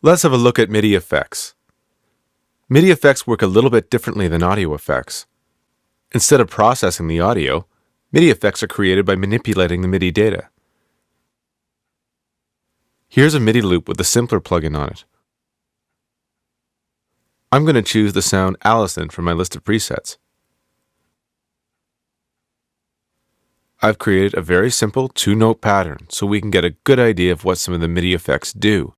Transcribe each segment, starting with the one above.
Let's have a look at MIDI effects. MIDI effects work a little bit differently than audio effects. Instead of processing the audio, MIDI effects are created by manipulating the MIDI data. Here's a MIDI loop with a simpler plugin on it. I'm going to choose the sound Allison from my list of presets. I've created a very simple 2-note pattern so we can get a good idea of what some of the MIDI effects do.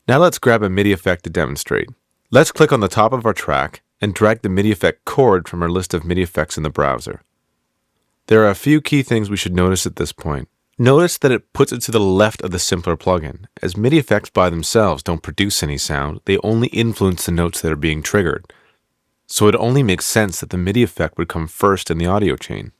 Now let's grab a MIDI effect to demonstrate. Let's click on the top of our track and drag the MIDI effect chord from our list of MIDI effects in the browser. There are a few key things we should notice at this point. Notice that it puts it to the left of the simpler plugin. As MIDI effects by themselves don't produce any sound, they only influence the notes that are being triggered. So it only makes sense that the MIDI effect would come first in the audio chain.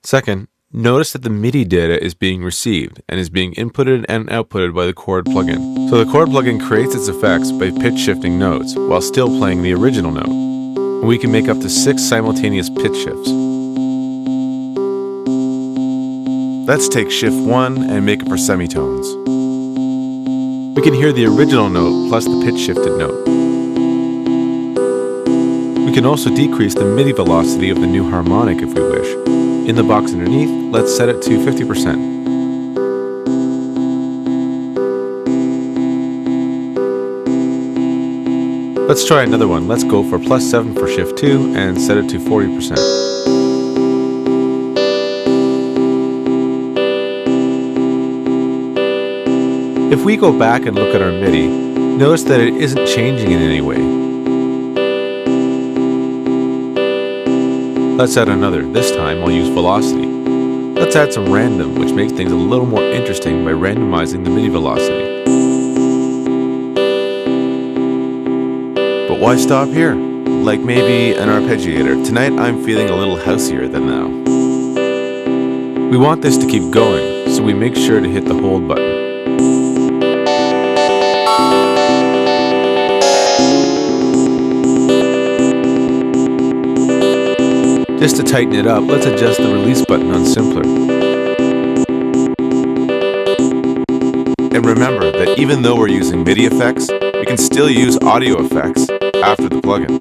Second, notice that the MIDI data is being received and is being inputted and outputted by the chord plugin. So the chord plugin creates its effects by pitch shifting notes while still playing the original note. And we can make up to 6 simultaneous pitch shifts. Let's take shift 1 and make it for semitones. We can hear the original note plus the pitch shifted note. We can also decrease the MIDI velocity of the new harmonic if we wish. In the box underneath, let's set it to 50%. Let's try another one. Let's go for +7 for shift 2 and set it to 40%. If we go back and look at our MIDI, notice that it isn't changing in any way. Let's add another. This time I'll use velocity. Let's add some random, which makes things a little more interesting by randomizing the MIDI velocity. But why stop here? Like maybe an arpeggiator. Tonight I'm feeling a little houseier than now. We want this to keep going, so we make sure to hit the hold button. Just to tighten it up, let's adjust the release button on simpler. And remember that even though we're using MIDI effects, we can still use audio effects after the plugin.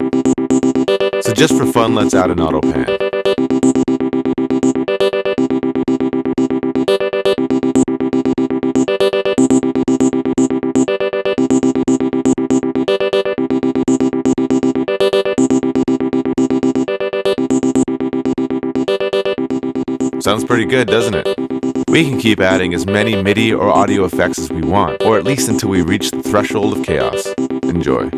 So just for fun, let's add an auto pan. Sounds pretty good, doesn't it? We can keep adding as many MIDI or audio effects as we want, or at least until we reach the threshold of chaos. Enjoy.